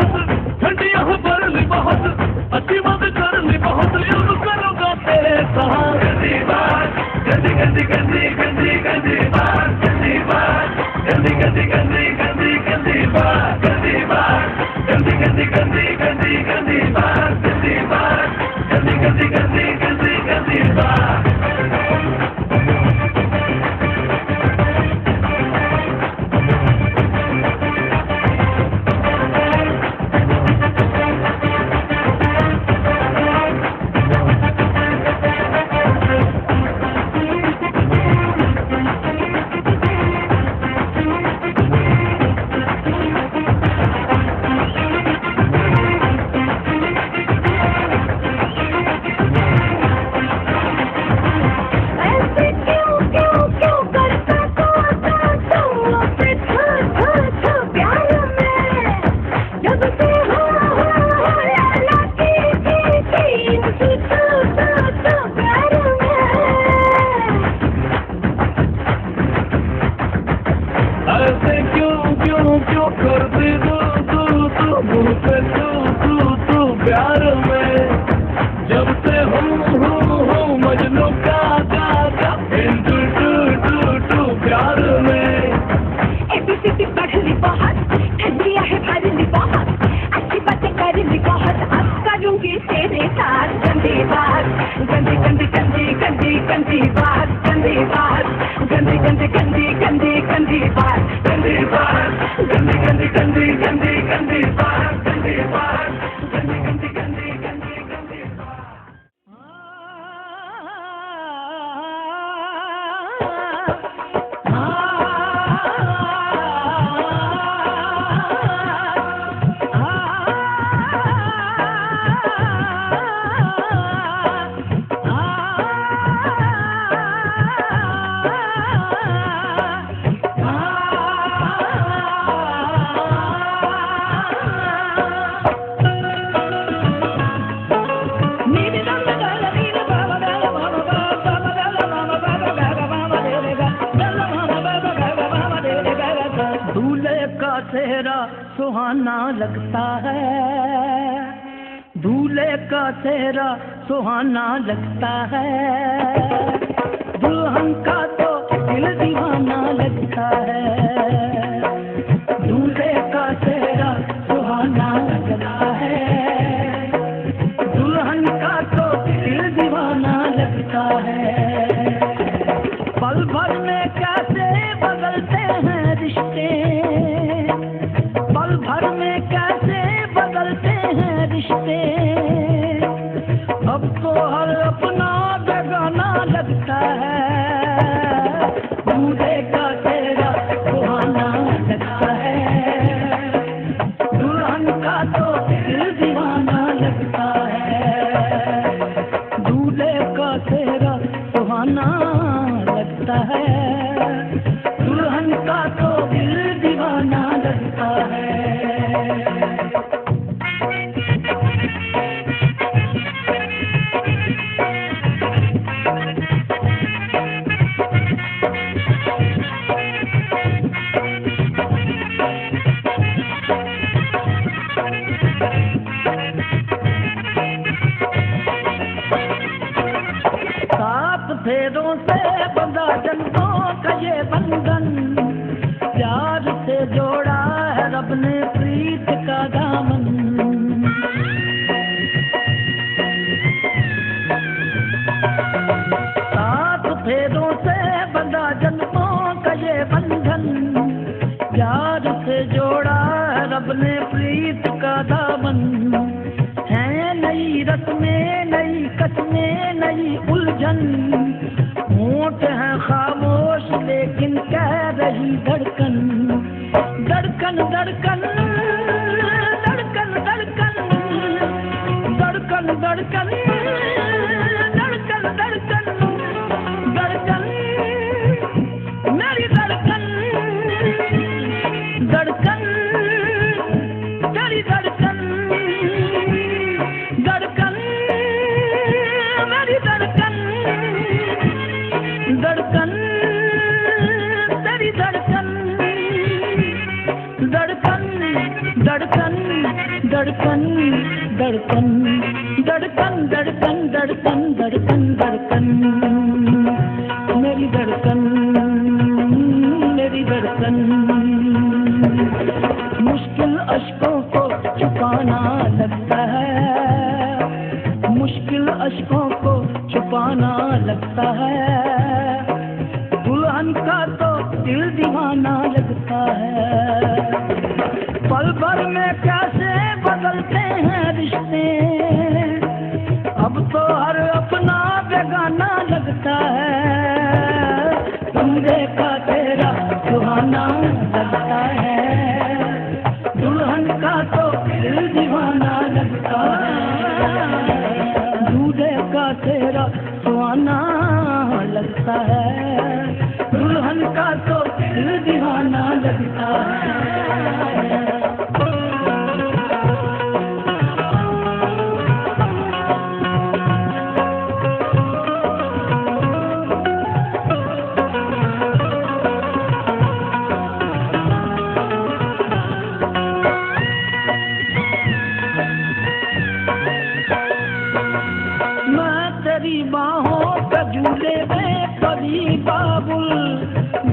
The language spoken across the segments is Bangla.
बहुत ठंडियां बरली बहुत अच्छी बात करनी बहुत यूं करूंगा तेरे साथ गंदी बात गंदी गंदी गंदी गंदी गंदी बात गंदी बात गंदी गंदी गंदी गंदी गंदी बात गंदी बात गंदी गंदी गंदी गंदी गंदी बात गंदी बात गंदी गंदी गंदी गंदी गंदी बात क्यों करती तू प्यार में जब से हूँ मजनू का टू प्यार में एबीसीडी पढ़ली बहुत ठंडियां है भरली बहुत अच्छी बातें करली बहुत अब करूंगी तेरे साथ गंदी बात गंदी गंदी गंदी गंदी गंदी बात गंदी बात गंदी गंदी गंदी गंदी गंदी बात गंदी बात गंदी गंदी गंदी गंदी गंदी बात गंदी बात गंदी गंदी गंदी गंदी गंदी चेहरा सुहाना लगता है दूल्हे का चेहरा सुहाना लगता है दुल्हन का तो दिल दीवाना लगता है दूल्हे का चेहरा सुहाना लगता है दुल्हन का तो दिल दीवाना लगता है पल भर में कैसे बदलते हैं रिश्ते पल भर में कैसे बदलते हैं रिश्ते अब तो हर अपना बेगाना लगता है दूल्हे का चेहरा सुहाना लगता है दुल्हन का तो दिल दीवाना लगता है दूल्हे का चेहरा सुहाना लगता है दुल्हन का तो दिल दीवाना लगता है फेरों से बंधा जन्मों का ये बंधन प्यार से जोड़ा है रब ने प्रीत का दामन सात फेरों से बंधा जन्मों का ये बंधन प्यार से जोड़ा है रब ने प्रीत का दामन है नई रस्में नई कस्में नई उलझन होंठ है खामोश लेकिन कह रही धड़कन धड़कन धड़कन धड़कन धड़कन धड़कन धड़कन धड़कन धड़कन धड़कन मेरी धड़कन धड़कन तेरी धड़कन धड़कन मेरी धड़कन धड़कन तेरी धड़कन धड़कन धड़कन धड़कन धड़कन धड़कन धड़कन धड़कन धड़कन धड़कन मेरी धड़कन मेरी धड़कन मुश्किल अश्कों को छुपाना लगता है मुश्किल अश्कों को छुपाना लगता है दुल्हन का तो दिल दीवाना लगता है पल भर में कैसे बदलते हैं रिश्ते अब तो हर अपना बेगाना लगता है बंदे का तेरा सुहाना लगता है दुल्हन का तो दिल दीवाना लगता है दूल्हे का तेरा सुहाना लगता है दुल्हन का तो दिल दीवाना लगता है झूले में कभी बाबुल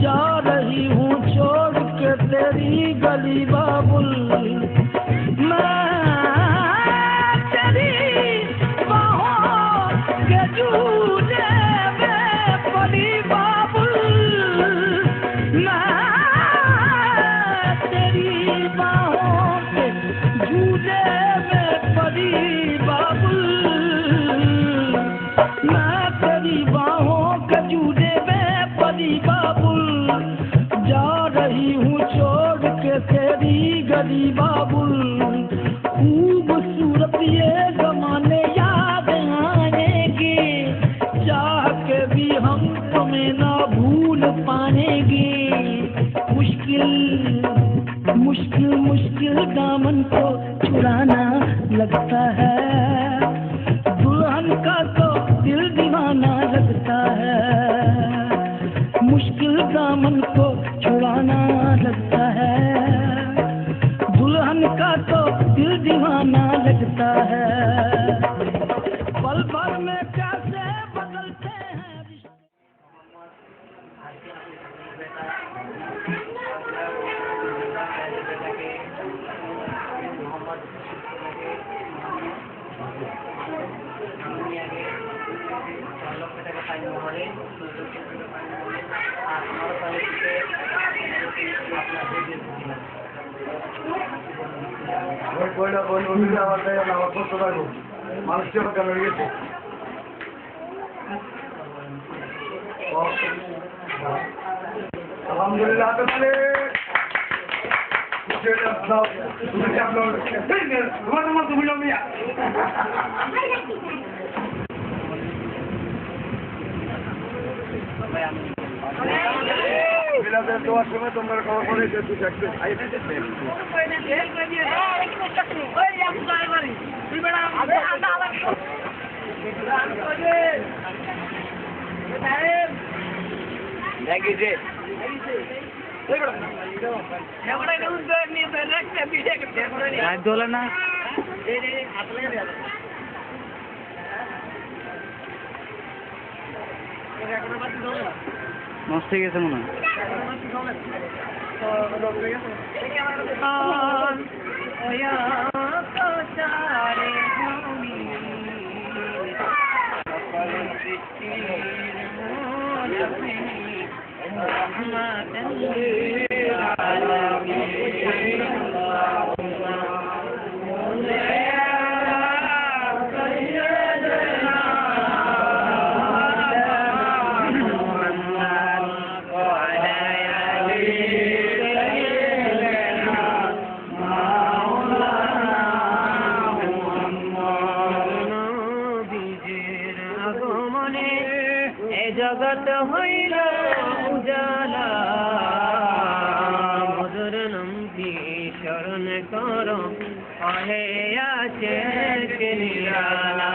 जा रही हूँ छोड़ के तेरी गली बाबुल मैं तेरी बाहों के झूले में पड़ी बाबुल मैं तेरी बाहों के झूले में पड़ी बाबुल बाहों के झूले में पली बाबुल जा रही हूँ छोड़ के तेरी गली बाबुल खूबसूरत ये जमाने याद आएंगे चाह के भी हम तुम्हें ना भूल पाएंगे मुश्किल मुश्किल मुश्किल दामन को छुड़ाना लगता है दुल्हन का तो दिल दीवाना लगता है मुश्किल दामन को छुड़ाना लगता है दुल्हन का तो दिल दीवाना लगता है पल भर में कैसे बदलते हैं अल्हम्दुलिल्लाह তোমার সময় তোমরা খাওয়া করে দোলা না নষ্ট হয়ে গেছে মনে जगत हईल उजाला मधुर नंदी शरण करो अहे आचे के निराला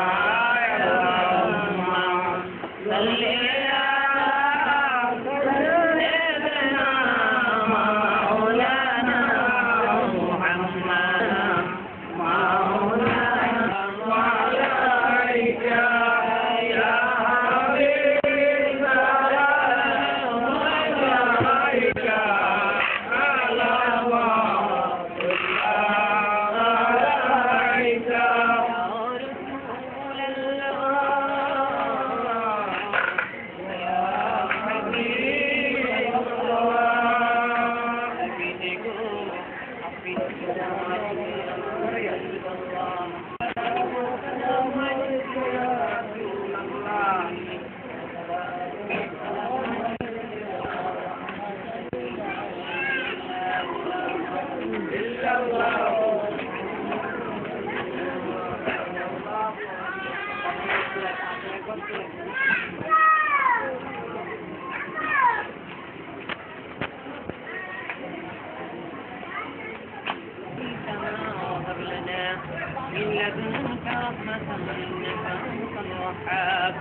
من لدنك رحمة إنك أنت الوهاب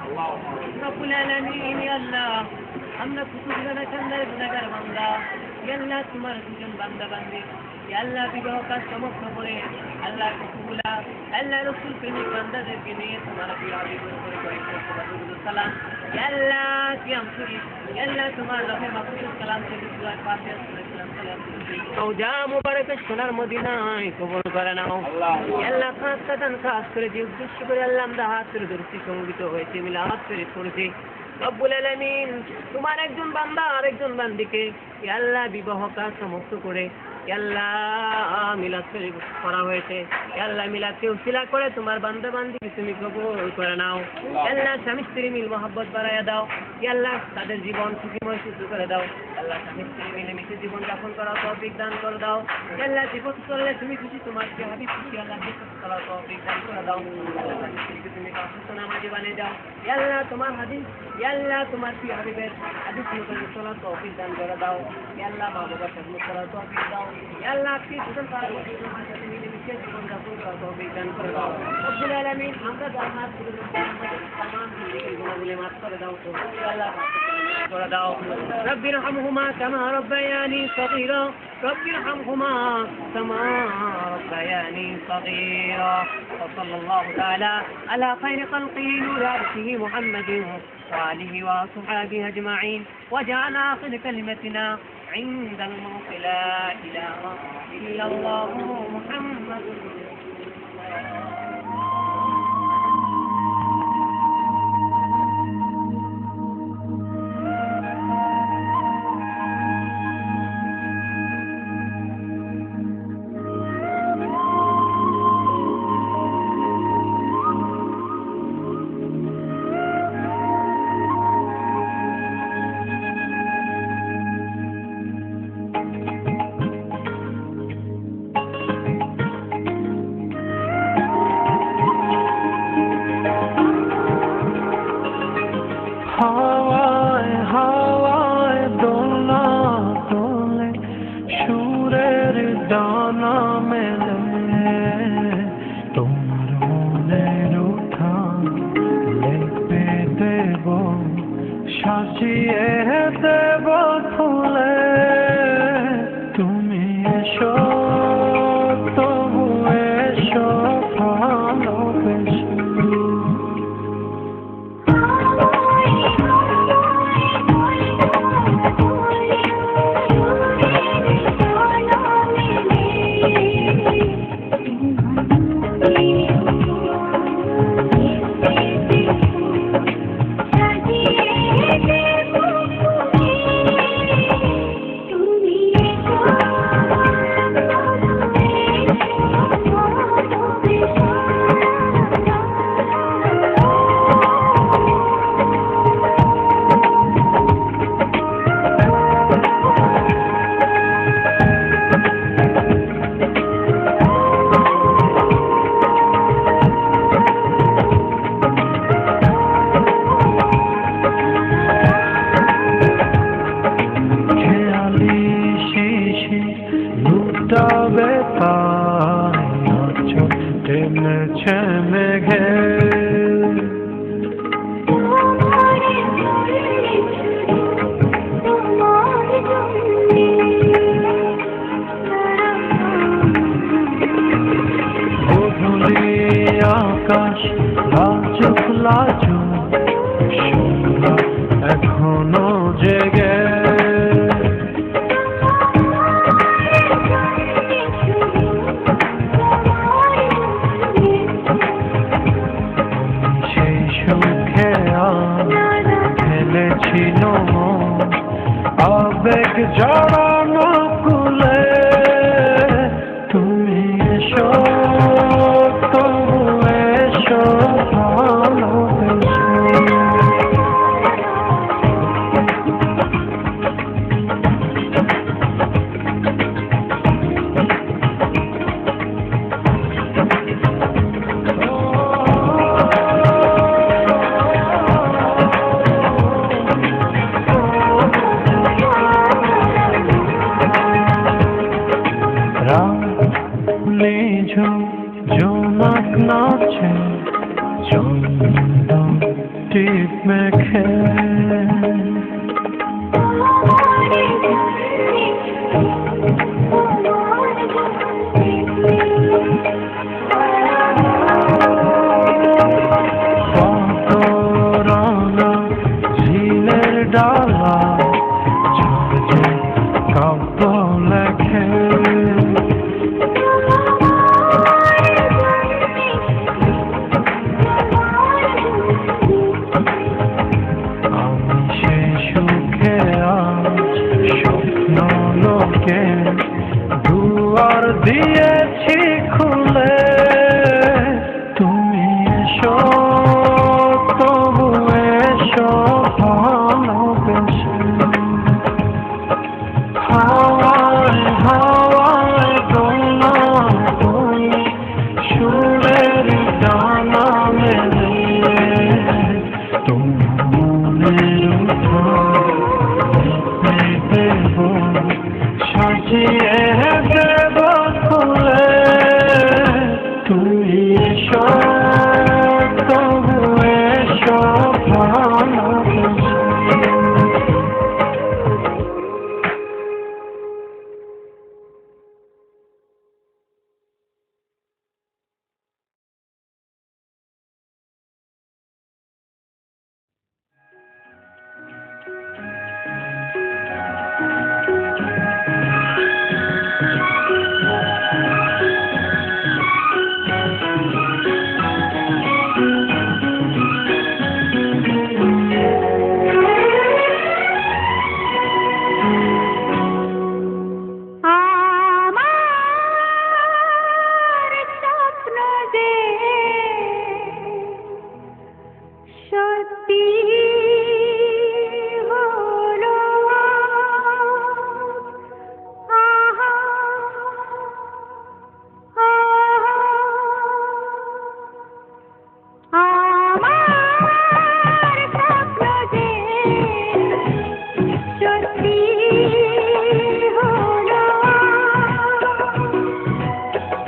رب العالمين يا الله আমরা কুতুবুল্লাহ কান্দার গুনাহগার বান্দা ইয়া আল্লাহ তোমার দুজন বান্দা বান্দি ইয়া আল্লাহ বিবাহ কাজ সমাপ্ত করে আল্লাহ কুতুবুল্লাহ আল্লাহ রাসূল প্রেমিক বান্দাদেরকে নিয়ে তোমার প্রিয় হাবিবের উপরে কয়েকটা সালাম ইয়া আল্লাহ কিয়াম করি ইয়া আল্লাহ তোমার রহে মাহফুজ সালাম থেকে দুআ ফাতিহা সালাম সালাম রওজা মুবারকের সোনার মদিনায় কবুল করে নাও ইয়া আল্লাহ খাস করে যে উদ্দেশ্য করে আল্লাহ আমরা হাত তুলে ধরেছি সংগীত হয়েছে মিলাদ শরীফ করেছি রব্বুল আলামিন তোমার একজন বান্দা আরেকজন বান্দিকে ইয়া আল্লাহ বিবাহ কাজ সমাপ্ত করে ইয়া আল্লাহ মিলাদ শরীফ করা হয়েছে ইয়া আল্লাহ মিলাদকে উসিলা করে তোমার বান্দা বান্দিকে তুমি কবুল করে নাও ইয়া আল্লাহ স্বামী স্ত্রী মিল মহব্বত বাড়ায়া দাও ইয়া আল্লাহ তাদের জীবন সুখময় সুন্দর করে দাও আল্লাহ স্বামী স্ত্রী মিলে মিশে জীবন যাপন করার তৌফিক দান করে দাও ইয়া আল্লাহ জীবন চললে তুমি খুশি তোমার প্রিয় হাবিব খুশি আল্লাহ জীবন করার তৌফিক দান করে দাও আল্লাহ স্বামী স্ত্রীকে তুমি সুস্থ নামাজি বানিয়ে দাও ইয়া আল্লাহ তোমার হাদিস ইয়া আল্লাহ তোমার প্রিয় হাবিবের হাদিস অনুযায়ী চলার তৌফিক দান করে দাও ইয়া আল্লাহ মা বাবার খেদমত করার তৌফিক দাও ইয়া আল্লাহ আপনি দুজন পার তোমার সাথে মিলে মিশে জীবন যাপন করার তৌফিক দান করে দাও রব্বুল আলামিন আমরা জান্নাত তামাম গুনাহগুলো মাফ করে দাও ইয়া আল্লাহ করে দাও রব্বি রহমহুমা কামা রব্বায়ানি সগীরা রব্বি রহমহুমা কামা রব্বায়ানি সগীরা وصلى الله تعالى على خير خلقه نور عرشه محمد وآله وصحبه أجمعين وجعل آخر كلمتنا عند الموت لا إله إلا الله محمد হাওয়ায় হাওয়ায় দোলনা দোলে সুরের দানা মেলে তোমার মনের উঠান লিখবে দেব সাজিয়ে দেব ফুলে তুমি এসো তবু এসো ভালোবেসে আকাশ লাজুক লাজুক সোনা এখনো জেগে সেই সুখে ফেলেছিল আবেগ জড়ানো কুলে নিঝুম জোনাক নাচে চন্দন টিপ মেখে পাতরানা ঝিলের ডালা ঝরে কাব্য লেখে আমি সে সুখে আজ স্বপ্ন লোকে দুয়ার দিয়েছি খুলে তুমি এসো তবু এসো ভালোবেসে হাওয়ায় হাওয়ায় দোলা দোলা সুরের ডানা মেলে তোমার মনের উঠোনে দেব সাজিয়ে দেব ফুলে তুমি এসো তবু এসো ভালোবেসে আমার স্বপ্ন যে সত্যি হলো আহা আমার স্বপ্ন যে সত্যি হলো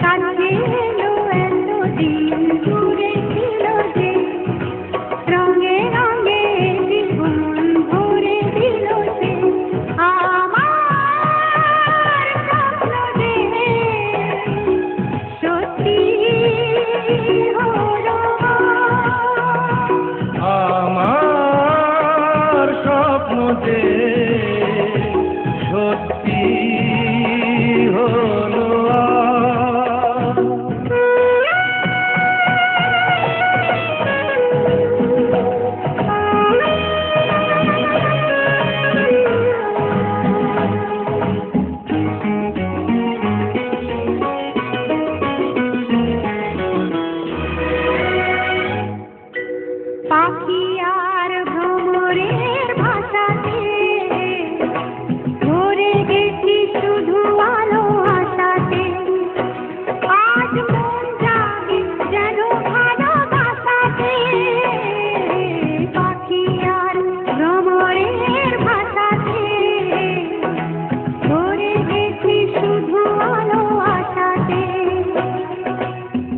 কাছে এলো এতদিন দূরে ছিল যে রঙে রঙে জীবন ভরে দিল সে আমার স্বপ্ন যে সত্যি হলো আমার স্বপ্ন যে সত্যি হলো পাখি আর ভ্রমরের ভাষাতে ধরে গেছি শুধু আলো আশাতে আজ মন জাগে যেন ভালোবাসাতে পাখি আর ভ্রমরের ভাষাতে ধরে গেছি শুধু আলো আশাতে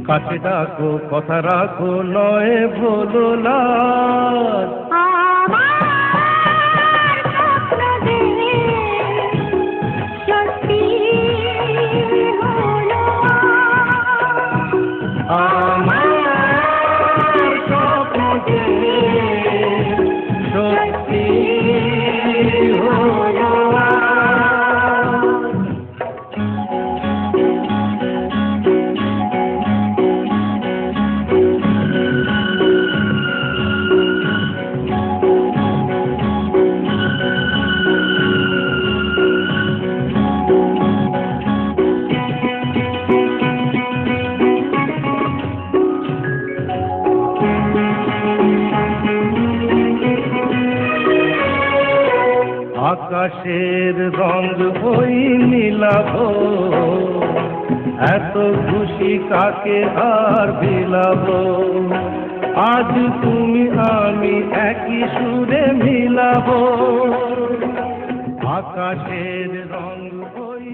কাছে ডাকো কথা রাখো নয় ভোলো লাজ আমার স্বপ্ন যে সত্যি হলো আমার স্বপ্ন যে সত্যি হলো আকাশের রঙ ওই নীলাভ এত খুশি কাকে আর বিলাব আজ তুমি আমি একই সুরে মিলাব আকাশের রঙ ওই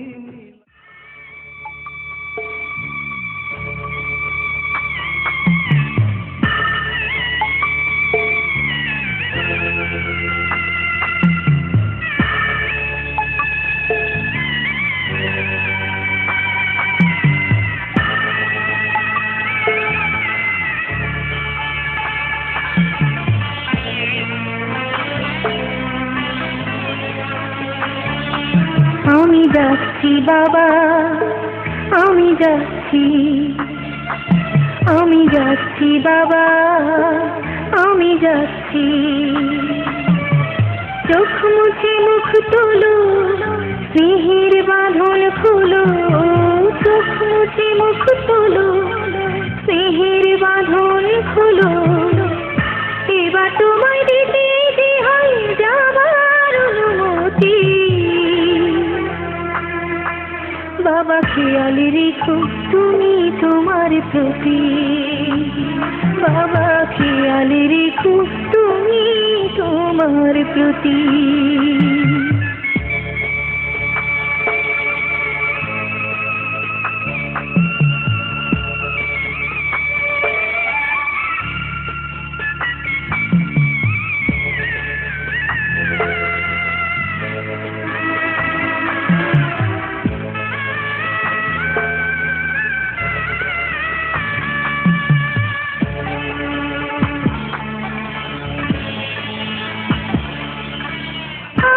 যাচ্ছি বাবা, আমি যাচ্ছি, আমি যাচ্ছি বাবা, আমি যাচ্ছি। চোখ মুছে মুখ তোলো, স্নেহের বাঁধন খুলো, চোখ মুছে মুখ তোলো, স্নেহের বাঁধন খুলো। এবার তোমায় দিতে যে হয় যাবার অনুমতি। বাবা খেয়াল রেখো তুমি তোমার প্রতি, বাবা খেয়াল রেখো তুমি তোমার প্রতি।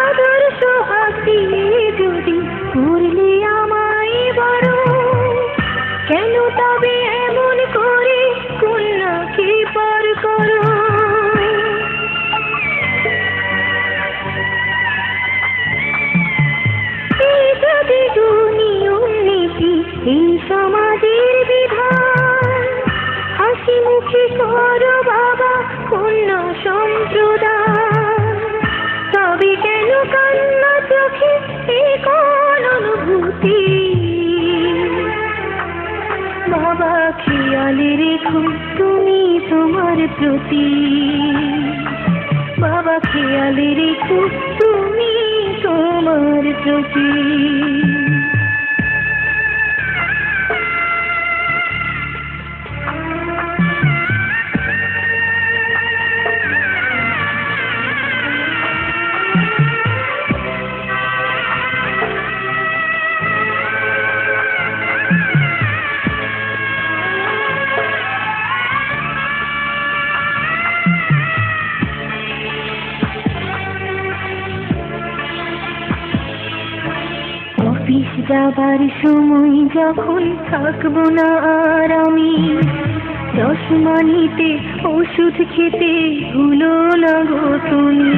আদর্শ হাসি যদি করলে আমায় বড়, কেন তবে এমন করে কন্যাকে পর করো। এই যদি নিয়ম নীতি, এই সমাজের বিধান, হাসি মুখে করো বাবা কন্যা সম্প্রদান। তবে কেন কান্না চোখে এই কোন অনুভূতি। বাবা খেয়াল রেখো তুমি তোমার প্রতি, বাবা খেয়াল রেখো তুমি তোমার প্রতি। অফিস যাবার সময় যখন থাকবো না আর আমি, চশমা নিতে ওষুধ খেতে ভুলো না গো তুমি।